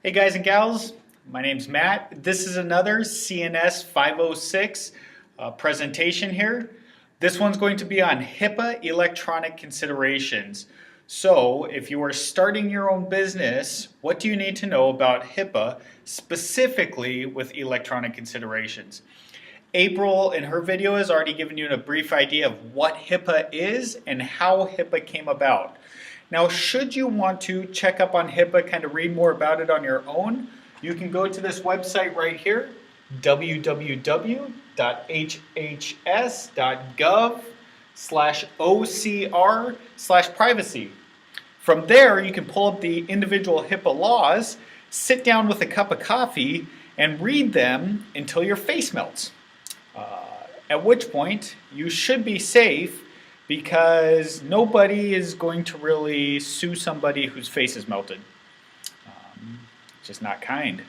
Hey guys and gals, my name's Matt. This is another CNS 506 presentation here. This one's going to be on HIPAA electronic considerations. So if you are starting your own business, what do you need to know about HIPAA specifically with electronic considerations? April in her video has already given you a brief idea of what HIPAA is and how HIPAA came about. Now, should you want to check up on HIPAA, kind of read more about it on your own, you can go to this website right here, www.hhs.gov/OCR/privacy. From there, you can pull up the individual HIPAA laws, sit down with a cup of coffee, and read them until your face melts. At which point, you should be safe because nobody is going to really sue somebody whose face is melted. Just not kind.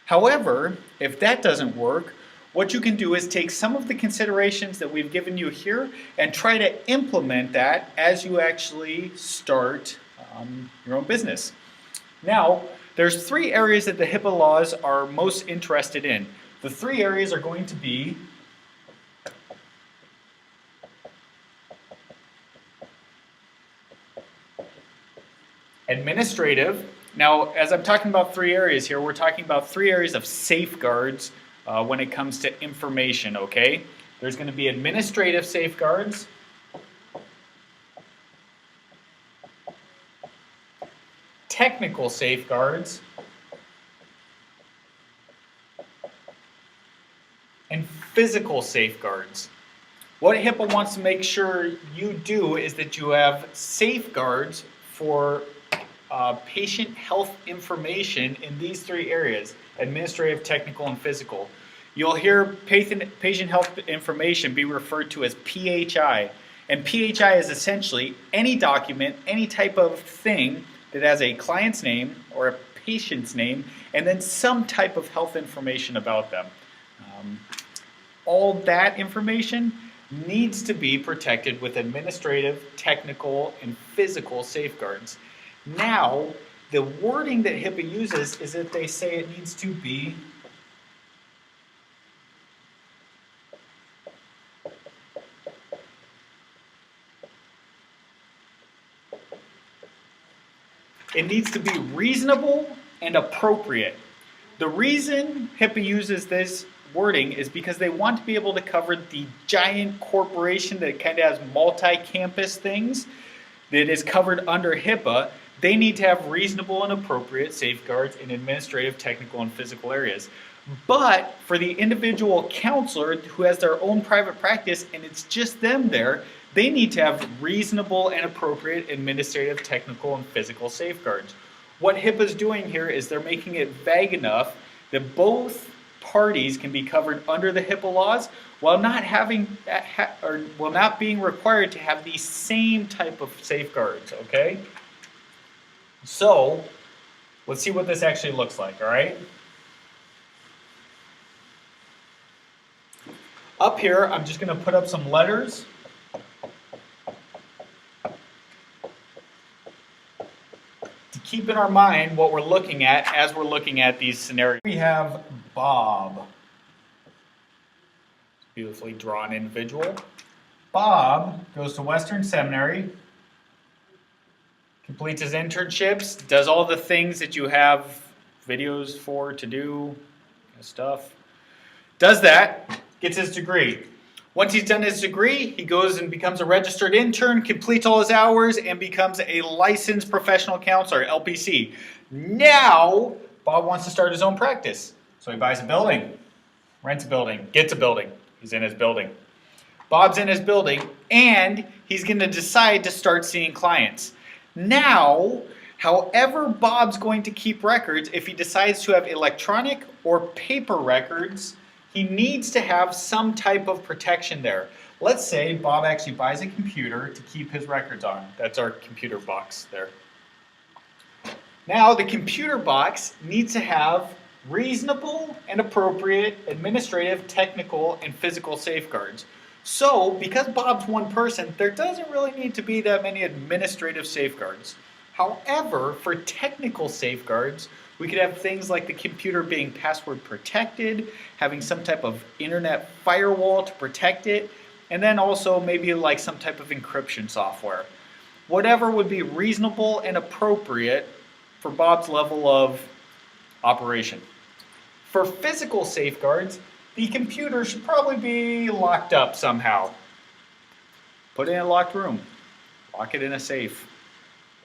However, if that doesn't work, what you can do is take some of the considerations that we've given you here and try to implement that as you actually start your own business. Now, there's three areas that the HIPAA laws are most interested in. The three areas are going to be administrative. Now, as I'm talking about three areas here, we're talking about three areas of safeguards when it comes to information, okay? There's going to be administrative safeguards, technical safeguards, and physical safeguards. What HIPAA wants to make sure you do is that you have safeguards for patient health information in these three areas: administrative, technical, and physical. You'll hear patient health information be referred to as PHI. And PHI is essentially any document, any type of thing that has a client's name or a patient's name and then some type of health information about them. All that information needs to be protected with administrative, technical, and physical safeguards. Now, the wording that HIPAA uses is that they say it needs to be reasonable and appropriate. The reason HIPAA uses this wording is because they want to be able to cover the giant corporation that kind of has multi-campus things that is covered under HIPAA. They need to have reasonable and appropriate safeguards in administrative, technical, and physical areas. But for the individual counselor who has their own private practice and it's just them there, they need to have reasonable and appropriate administrative, technical, and physical safeguards. What HIPAA is doing here is they're making it vague enough that both parties can be covered under the HIPAA laws while not being required to have the same type of safeguards, okay? So, let's see what this actually looks like, all right? Up here, I'm just going to put up some letters. To keep in our mind what we're looking at as we're looking at these scenarios. We have Bob. Beautifully drawn individual. Bob goes to Western Seminary, completes his internships, does all the things that you have videos for to do, stuff. Does that, gets his degree. Once he's done his degree, he goes and becomes a registered intern, completes all his hours, and becomes a licensed professional counselor, LPC. Now, Bob wants to start his own practice. So he buys a building, rents a building, gets a building. He's in his building. Bob's in his building, and he's going to decide to start seeing clients. Now, however Bob's going to keep records, if he decides to have electronic or paper records, he needs to have some type of protection there. Let's say Bob actually buys a computer to keep his records on. That's our computer box there. Now, the computer box needs to have reasonable and appropriate administrative, technical, and physical safeguards. So, because Bob's one person, there doesn't really need to be that many administrative safeguards. However, for technical safeguards, we could have things like the computer being password protected, having some type of internet firewall to protect it, and then also maybe like some type of encryption software. Whatever would be reasonable and appropriate for Bob's level of operation. For physical safeguards, the computer should probably be locked up somehow. Put it in a locked room. Lock it in a safe.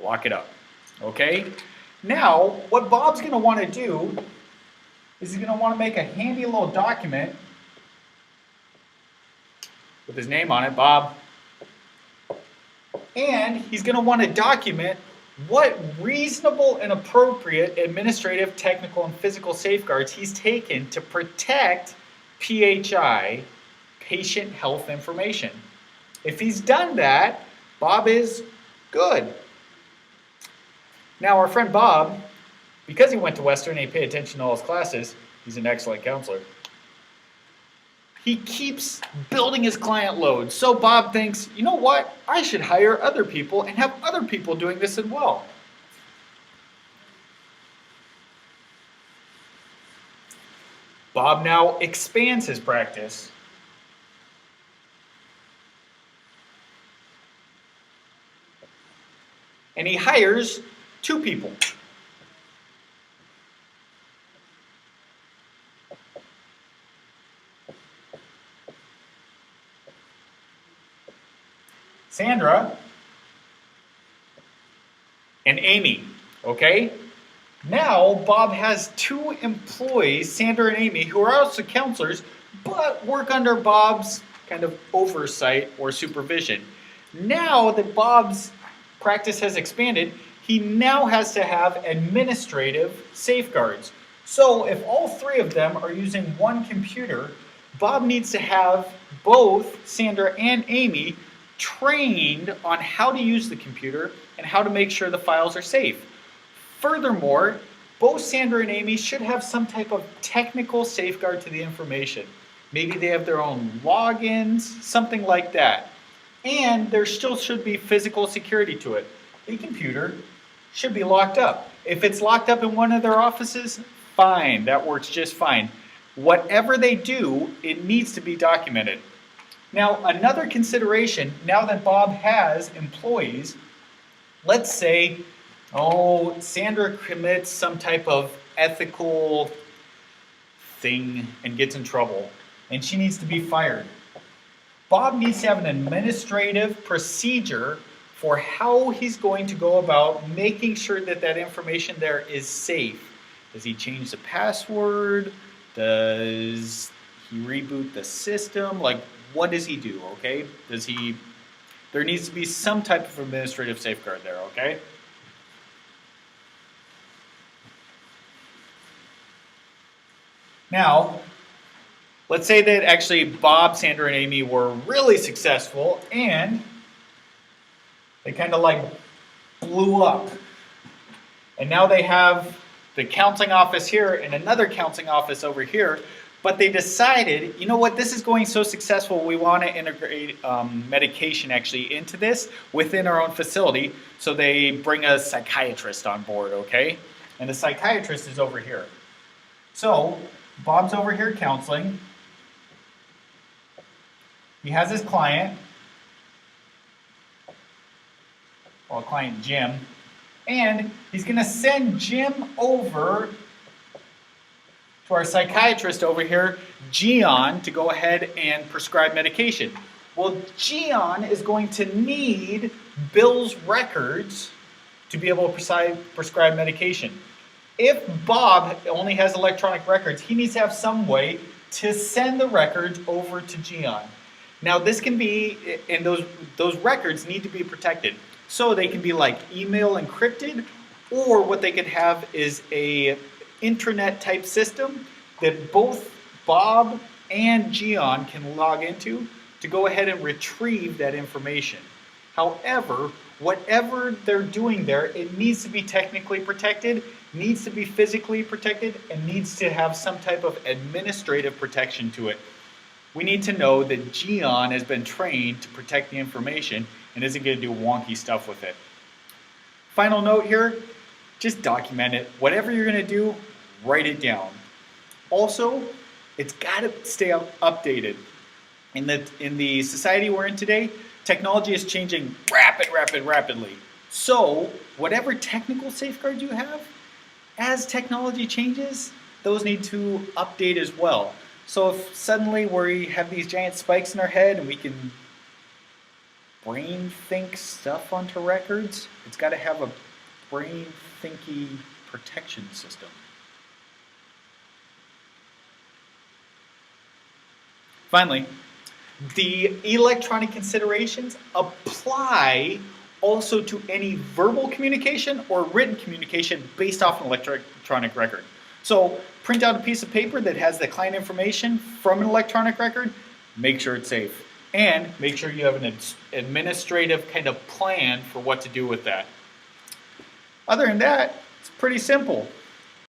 Lock it up. Okay? Now, what Bob's going to want to do is he's going to want to make a handy little document with his name on it, Bob. And he's going to want to document what reasonable and appropriate administrative, technical, and physical safeguards he's taken to protect PHI, patient health information. If he's done that, Bob is good. Now, our friend Bob, because he went to Western and he paid attention to all his classes, he's an excellent counselor. He keeps building his client load. So Bob thinks, you know what? I should hire other people and have other people doing this as well. Bob now expands his practice. And he hires 2 people. Sandra and Amy, okay? Now Bob has 2 employees, Sandra and Amy, who are also counselors, but work under Bob's kind of oversight or supervision. Now that Bob's practice has expanded, he now has to have administrative safeguards. So if all 3 of them are using one computer, Bob needs to have both Sandra and Amy trained on how to use the computer and how to make sure the files are safe. Furthermore, both Sandra and Amy should have some type of technical safeguard to the information. Maybe they have their own logins, something like that. And there still should be physical security to it. The computer should be locked up. If it's locked up in one of their offices, fine, that works just fine. Whatever they do, it needs to be documented. Now, another consideration, now that Bob has employees, let's say, Sandra commits some type of ethical thing and gets in trouble, and she needs to be fired. Bob needs to have an administrative procedure for how he's going to go about making sure that that information there is safe. Does he change the password? Does he reboot the system? Like, what does he do, okay? There needs to be some type of administrative safeguard there, okay? Now, let's say that actually Bob, Sandra, and Amy were really successful and they kind of like blew up. And now they have the counseling office here and another counseling office over here, but they decided, you know what, this is going so successful, we want to integrate medication actually into this within our own facility, so they bring a psychiatrist on board, okay? And the psychiatrist is over here. So, Bob's over here counseling. He has his client, well, client Jim, and he's going to send Jim over to our psychiatrist over here, Gian, to go ahead and prescribe medication. Well, Gian is going to need Bill's records to be able to prescribe medication. If Bob only has electronic records, he needs to have some way to send the records over to Gian. Now this can be, and those records need to be protected. So they can be like email encrypted, or what they could have is a intranet type system that both Bob and Gian can log into to go ahead and retrieve that information. However, whatever they're doing there, it needs to be technically protected, needs to be physically protected, and needs to have some type of administrative protection to it. We need to know that Gian has been trained to protect the information and isn't going to do wonky stuff with it. Final note here, just document it. Whatever you're going to do, write it down. Also, it's got to stay updated. In the society we're in today, technology is changing rapidly. So, whatever technical safeguards you have, as technology changes, those need to update as well. So if suddenly we have these giant spikes in our head and we can brain think stuff onto records, it's got to have a brain thinky protection system. Finally, the electronic considerations apply also to any verbal communication or written communication based off an electronic record. So print out a piece of paper that has the client information from an electronic record, make sure it's safe. And make sure you have an administrative kind of plan for what to do with that. Other than that, it's pretty simple.